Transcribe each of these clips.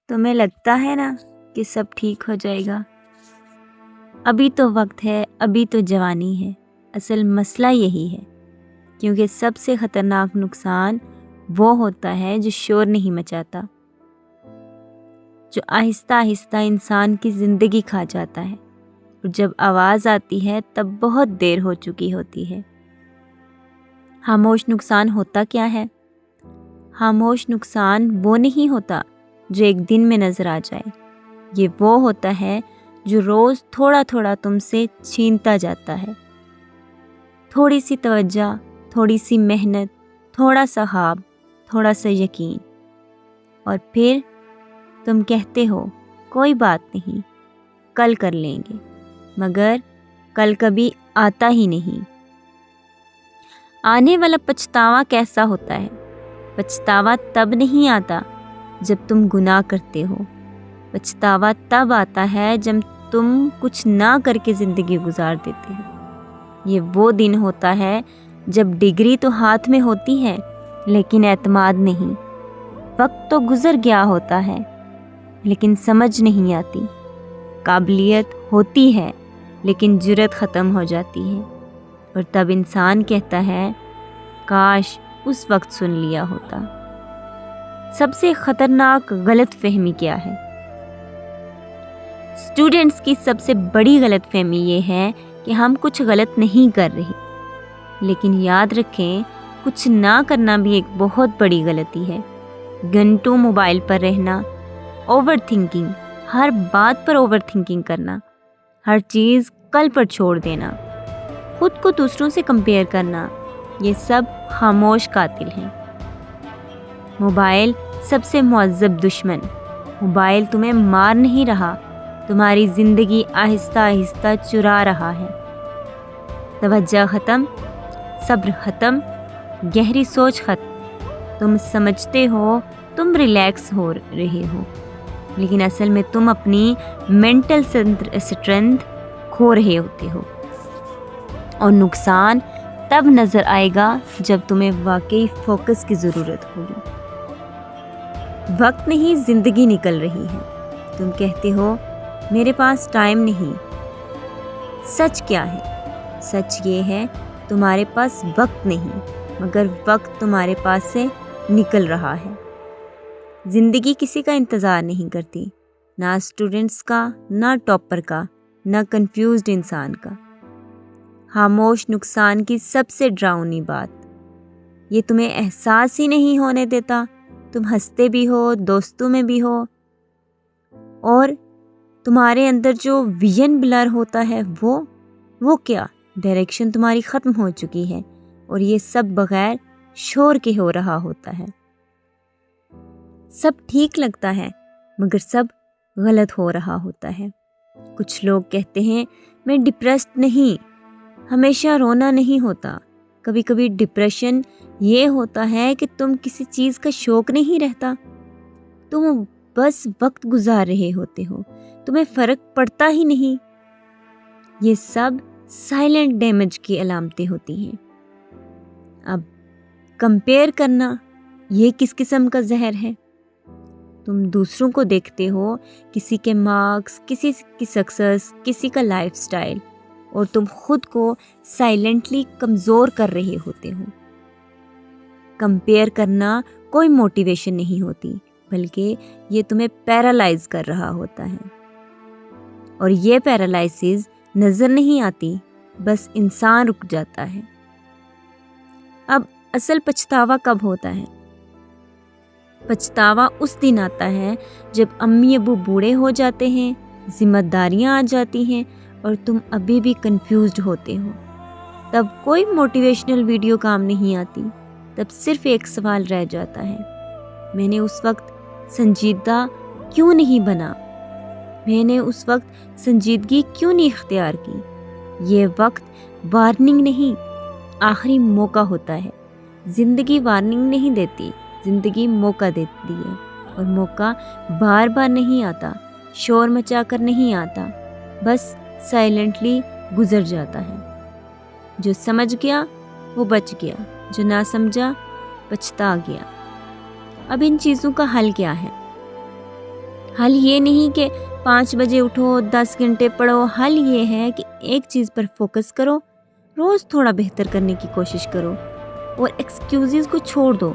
تمہیں لگتا ہے نا کہ سب ٹھیک ہو جائے گا، ابھی تو وقت ہے، ابھی تو جوانی ہے۔ اصل مسئلہ یہی ہے، کیونکہ سب سے خطرناک نقصان وہ ہوتا ہے جو شور نہیں مچاتا، جو آہستہ آہستہ انسان کی زندگی کھا جاتا ہے، اور جب آواز آتی ہے تب بہت دیر ہو چکی ہوتی ہے۔ خاموش نقصان ہوتا کیا ہے؟ خاموش نقصان وہ نہیں ہوتا جو ایک دن میں نظر آ جائے، یہ وہ ہوتا ہے جو روز تھوڑا تھوڑا تم سے چھینتا جاتا ہے۔ تھوڑی سی توجہ، تھوڑی سی محنت، تھوڑا سا خواب، تھوڑا سا یقین، اور پھر تم کہتے ہو کوئی بات نہیں، کل کر لیں گے، مگر کل کبھی آتا ہی نہیں۔ آنے والا پچھتاوا کیسا ہوتا ہے؟ پچھتاوا تب نہیں آتا جب تم گناہ کرتے ہو، پچھتاوا تب آتا ہے جب تم کچھ نہ کر کے زندگی گزار دیتے ہو۔ یہ وہ دن ہوتا ہے جب ڈگری تو ہاتھ میں ہوتی ہے لیکن اعتماد نہیں، وقت تو گزر گیا ہوتا ہے لیکن سمجھ نہیں آتی، قابلیت ہوتی ہے لیکن جرأت ختم ہو جاتی ہے، اور تب انسان کہتا ہے کاش اس وقت سن لیا ہوتا۔ سب سے خطرناک غلط فہمی کیا ہے؟ اسٹوڈنٹس کی سب سے بڑی غلط فہمی یہ ہے کہ ہم کچھ غلط نہیں کر رہے، لیکن یاد رکھیں کچھ نہ کرنا بھی ایک بہت بڑی غلطی ہے۔ گھنٹوں موبائل پر رہنا، اوور تھنکنگ، ہر بات پر اوور تھنکنگ کرنا، ہر چیز کل پر چھوڑ دینا، خود کو دوسروں سے کمپیئر کرنا، یہ سب خاموش قاتل ہیں۔ موبائل سب سے معذب دشمن، موبائل تمہیں مار نہیں رہا، تمہاری زندگی آہستہ آہستہ چرا رہا ہے۔ توجہ ختم، صبر ختم، گہری سوچ ختم۔ تم سمجھتے ہو تم ریلیکس ہو رہے ہو، لیکن اصل میں تم اپنی مینٹل اسٹرینتھ کھو رہے ہوتے ہو، اور نقصان تب نظر آئے گا جب تمہیں واقعی فوکس کی ضرورت ہوگی۔ وقت نہیں، زندگی نکل رہی ہے۔ تم کہتے ہو میرے پاس ٹائم نہیں۔ سچ کیا ہے؟ سچ یہ ہے تمہارے پاس وقت نہیں، مگر وقت تمہارے پاس سے نکل رہا ہے۔ زندگی کسی کا انتظار نہیں کرتی، نہ اسٹوڈنٹس کا، نہ ٹاپر کا، نہ کنفیوزڈ انسان کا۔ خاموش نقصان کی سب سے ڈراؤنی بات، یہ تمہیں احساس ہی نہیں ہونے دیتا۔ تم ہنستے بھی ہو، دوستوں میں بھی ہو، اور تمہارے اندر جو ویژن بلر ہوتا ہے وہ کیا؟ ڈائریکشن تمہاری ختم ہو چکی ہے، اور یہ سب بغیر شور کے ہو رہا ہوتا ہے۔ سب ٹھیک لگتا ہے مگر سب غلط ہو رہا ہوتا ہے۔ کچھ لوگ کہتے ہیں میں ڈپریسڈ نہیں، ہمیشہ رونا نہیں ہوتا۔ کبھی کبھی ڈپریشن یہ ہوتا ہے کہ تم کسی چیز کا شوق نہیں رہتا، تم بس وقت گزار رہے ہوتے ہو، تمہیں فرق پڑتا ہی نہیں۔ یہ سب سائلنٹ ڈیمیج کی علامتیں ہوتی ہیں۔ اب کمپیئر کرنا یہ کس قسم کا زہر ہے؟ تم دوسروں کو دیکھتے ہو، کسی کے مارکس، کسی کی سکسیس، کسی کا لائف سٹائل، اور تم خود کو سائلنٹلی کمزور کر رہے ہوتے ہو۔ کمپیئر کرنا کوئی موٹیویشن نہیں ہوتی، بلکہ یہ تمہیں پیرالائز کر رہا ہوتا ہے، اور یہ پیرالائسز نظر نہیں آتی، بس انسان رک جاتا ہے۔ اب اصل پچھتاوا کب ہوتا ہے؟ پچھتاوا اس دن آتا ہے جب امی ابو بوڑھے ہو جاتے ہیں، ذمہ داریاں آ جاتی ہیں، اور تم ابھی بھی کنفیوزڈ ہوتے ہو۔ تب کوئی موٹیویشنل ویڈیو کام نہیں آتی، تب صرف ایک سوال رہ جاتا ہے، میں نے اس وقت سنجیدہ کیوں نہیں بنا؟ میں نے اس وقت سنجیدگی کیوں نہیں اختیار کی؟ یہ وقت وارننگ نہیں، آخری موقع ہوتا ہے۔ زندگی وارننگ نہیں دیتی، زندگی موقع دیتی ہے، اور موقع بار بار نہیں آتا، شور مچا کر نہیں آتا، بس سائلنٹلی گزر جاتا ہے۔ جو سمجھ گیا وہ بچ گیا، جو نہ سمجھا پچھتا گیا۔ اب ان چیزوں کا حل کیا ہے؟ حل یہ نہیں کہ 5 بجے اٹھو 10 گھنٹے پڑھو، حل یہ ہے کہ ایک چیز پر فوکس کرو، روز تھوڑا بہتر کرنے کی کوشش کرو اور ایکسکیوزز کو چھوڑ دو،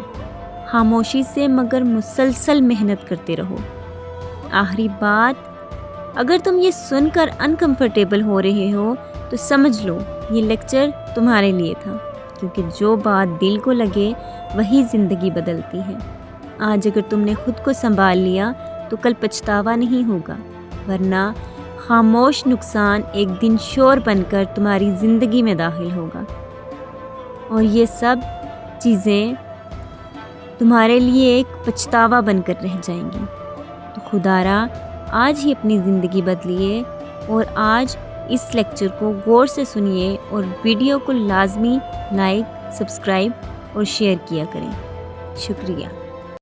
خاموشی سے مگر مسلسل محنت کرتے رہو۔ آخری بات، اگر تم یہ سن کر انکمفرٹیبل ہو رہے ہو تو سمجھ لو یہ لیکچر تمہارے لیے تھا، کیونکہ جو بات دل کو لگے وہی زندگی بدلتی ہے۔ آج اگر تم نے خود کو سنبھال لیا تو کل پچھتاوا نہیں ہوگا، ورنہ خاموش نقصان ایک دن شور بن کر تمہاری زندگی میں داخل ہوگا، اور یہ سب چیزیں تمہارے لیے ایک پچھتاوا بن کر رہ جائیں گی۔ تو خدا را آج ہی اپنی زندگی بدلیے، اور آج اس لیکچر کو غور سے سنیے اور ویڈیو کو لازمی لائک، سبسکرائب اور شیئر کیا کریں۔ شکریہ۔